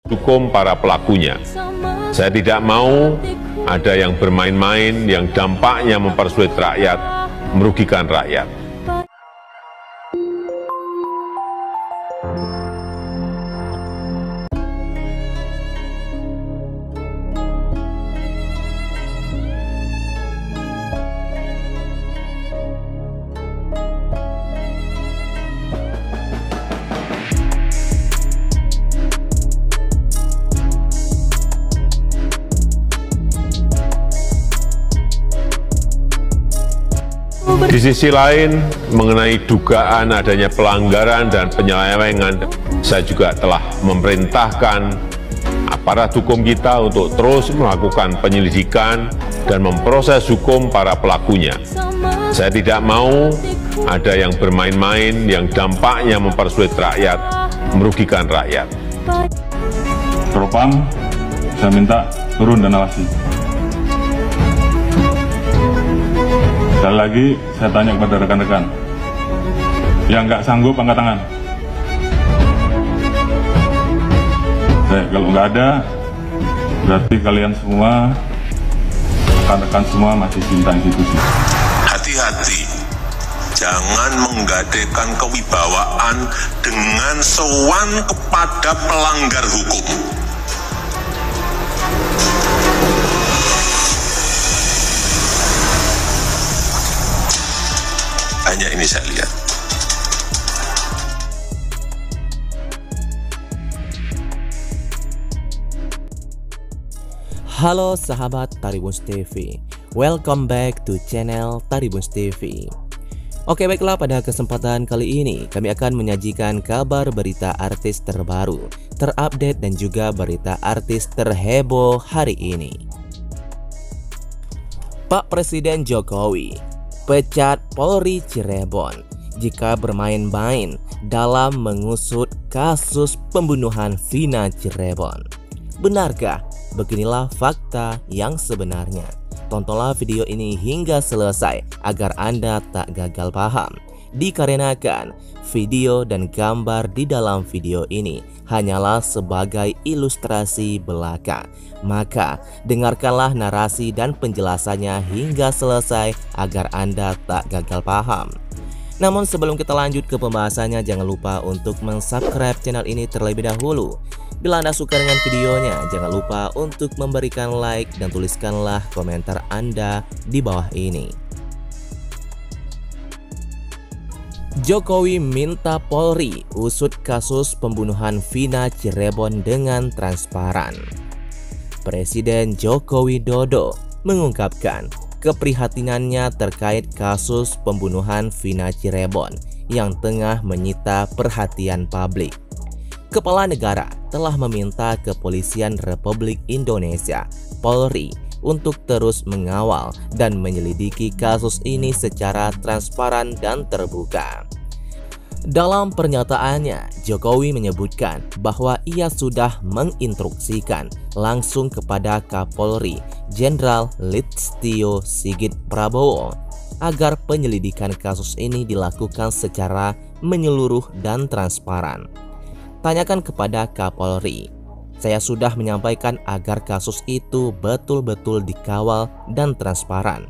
hukum para pelakunya. Saya tidak mau ada yang bermain-main yang dampaknya mempersulit rakyat, merugikan rakyat. Di sisi lain, mengenai dugaan adanya pelanggaran dan penyelewengan, saya juga telah memerintahkan aparat hukum kita untuk terus melakukan penyelidikan dan memproses hukum para pelakunya. Saya tidak mau ada yang bermain-main yang dampaknya mempersulit rakyat, merugikan rakyat. Propam, saya minta turun dan awasi. Sekali lagi, saya tanya kepada rekan-rekan yang nggak sanggup angkat tangan. Kalau nggak ada, berarti kalian semua, rekan-rekan semua masih cinta institusi. Hati-hati, jangan menggadaikan kewibawaan dengan sowan kepada pelanggar hukum. Hanya ini saya lihat. Halo sahabat Taribunz TV, welcome back to channel Taribunz TV. Oke, baiklah, pada kesempatan kali ini kami akan menyajikan kabar berita artis terbaru, terupdate dan juga berita artis terheboh hari ini. Pak Presiden Jokowi pecat Polri Cirebon jika bermain-main dalam mengusut kasus pembunuhan Vina Cirebon. Benarkah? Beginilah fakta yang sebenarnya. Tontonlah video ini hingga selesai agar Anda tak gagal paham. Dikarenakan video dan gambar di dalam video ini hanyalah sebagai ilustrasi belaka, maka dengarkanlah narasi dan penjelasannya hingga selesai agar Anda tak gagal paham. Namun sebelum kita lanjut ke pembahasannya, jangan lupa untuk mensubscribe channel ini terlebih dahulu. Bila Anda suka dengan videonya, jangan lupa untuk memberikan like dan tuliskanlah komentar Anda di bawah ini. Jokowi minta Polri usut kasus pembunuhan Vina Cirebon dengan transparan. Presiden Joko Widodo mengungkapkan keprihatinannya terkait kasus pembunuhan Vina Cirebon yang tengah menyita perhatian publik. Kepala negara telah meminta Kepolisian Republik Indonesia, Polri, untuk terus mengawal dan menyelidiki kasus ini secara transparan dan terbuka. Dalam pernyataannya, Jokowi menyebutkan bahwa ia sudah menginstruksikan langsung kepada Kapolri Jenderal Listio Sigit Prabowo agar penyelidikan kasus ini dilakukan secara menyeluruh dan transparan. Tanyakan kepada Kapolri. Saya sudah menyampaikan agar kasus itu betul-betul dikawal dan transparan.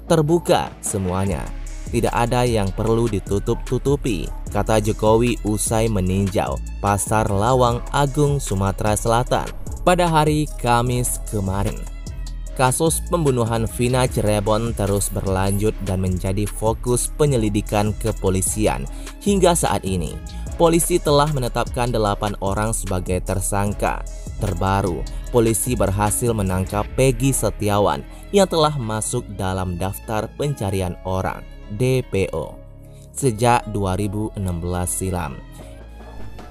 Terbuka semuanya. Tidak ada yang perlu ditutup-tutupi, kata Jokowi usai meninjau Pasar Lawang Agung, Sumatera Selatan pada hari Kamis kemarin. Kasus pembunuhan Vina Cirebon terus berlanjut dan menjadi fokus penyelidikan kepolisian. Hingga saat ini, polisi telah menetapkan 8 orang sebagai tersangka. Terbaru, polisi berhasil menangkap Peggy Setiawan yang telah masuk dalam daftar pencarian orang DPO sejak 2016 silam.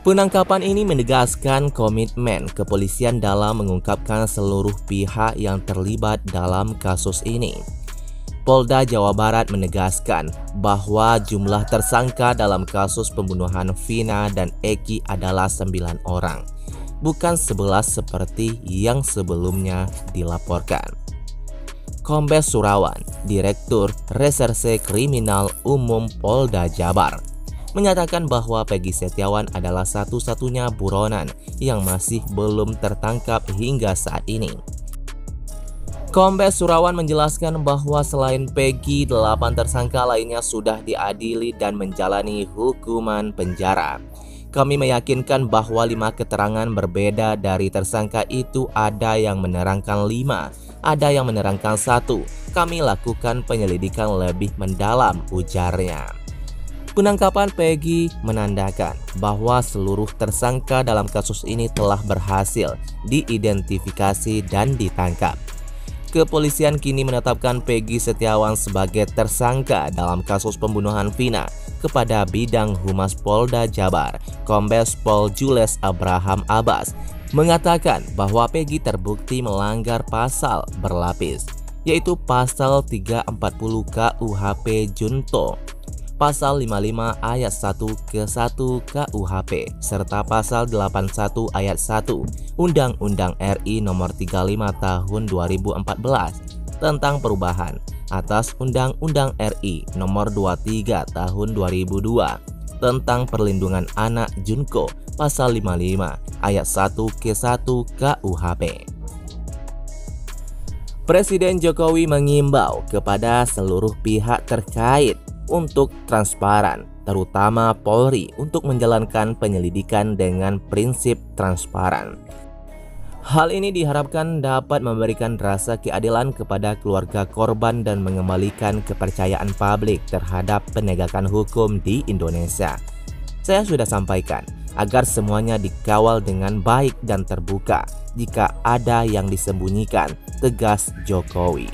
Penangkapan ini menegaskan komitmen kepolisian dalam mengungkapkan seluruh pihak yang terlibat dalam kasus ini. Polda Jawa Barat menegaskan bahwa jumlah tersangka dalam kasus pembunuhan Vina dan Eki adalah 9 orang, bukan 11 seperti yang sebelumnya dilaporkan. Kombes Surawan, Direktur Reserse Kriminal Umum Polda Jabar, menyatakan bahwa Peggy Setiawan adalah satu-satunya buronan yang masih belum tertangkap hingga saat ini. Kombes Surawan menjelaskan bahwa selain Peggy, 8 tersangka lainnya sudah diadili dan menjalani hukuman penjara. Kami meyakinkan bahwa 5 keterangan berbeda dari tersangka itu, ada yang menerangkan 5, ada yang menerangkan 1. Kami lakukan penyelidikan lebih mendalam, ujarnya. Penangkapan Peggy menandakan bahwa seluruh tersangka dalam kasus ini telah berhasil diidentifikasi dan ditangkap. Kepolisian kini menetapkan Peggy Setiawan sebagai tersangka dalam kasus pembunuhan Vina kepada Bidang Humas Polda Jabar, Kombes Pol Jules Abraham Abbas, mengatakan bahwa Peggy terbukti melanggar pasal berlapis, yaitu pasal 340 KUHP Junto, pasal 55 ayat 1 ke 1 KUHP, serta pasal 81 ayat 1 Undang-Undang RI Nomor 35 Tahun 2014 tentang perubahan atas Undang-Undang RI Nomor 23 Tahun 2002 tentang perlindungan anak Junko, pasal 55 ayat 1 ke 1 KUHP. Presiden Jokowi mengimbau kepada seluruh pihak terkait untuk transparan, terutama Polri, untuk menjalankan penyelidikan dengan prinsip transparan. Hal ini diharapkan dapat memberikan rasa keadilan kepada keluarga korban dan mengembalikan kepercayaan publik terhadap penegakan hukum di Indonesia. Saya sudah sampaikan agar semuanya dikawal dengan baik dan terbuka. Jika ada yang disembunyikan, tegas Jokowi.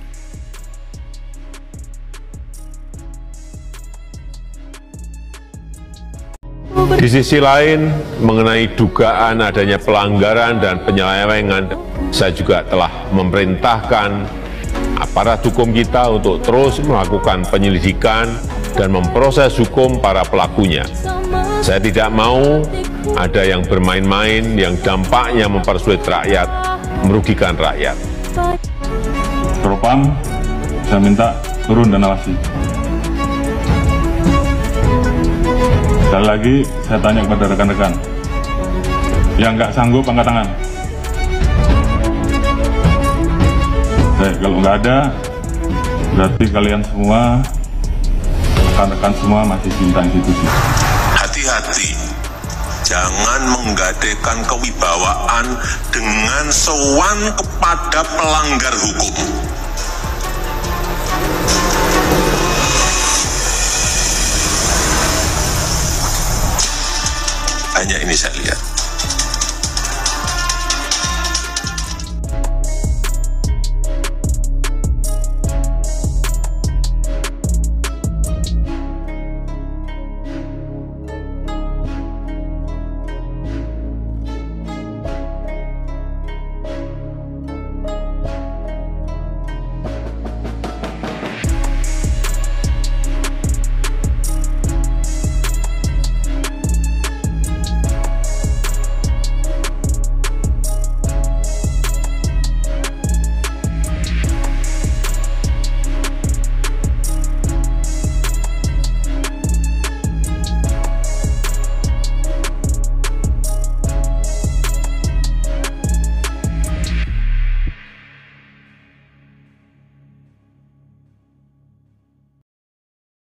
Di sisi lain, mengenai dugaan adanya pelanggaran dan penyelewengan, saya juga telah memerintahkan aparat hukum kita untuk terus melakukan penyelidikan dan memproses hukum para pelakunya. Saya tidak mau ada yang bermain-main yang dampaknya mempersulit rakyat, merugikan rakyat. Propam, saya minta turun dan awasi. Sekali lagi, saya tanya kepada rekan-rekan yang nggak sanggup angkat tangan. Kalau nggak ada, berarti kalian semua, rekan-rekan semua masih cinta institusi. Hati-hati, jangan menggadekan kewibawaan dengan sowan kepada pelanggar hukum. Hanya ini saya lihat.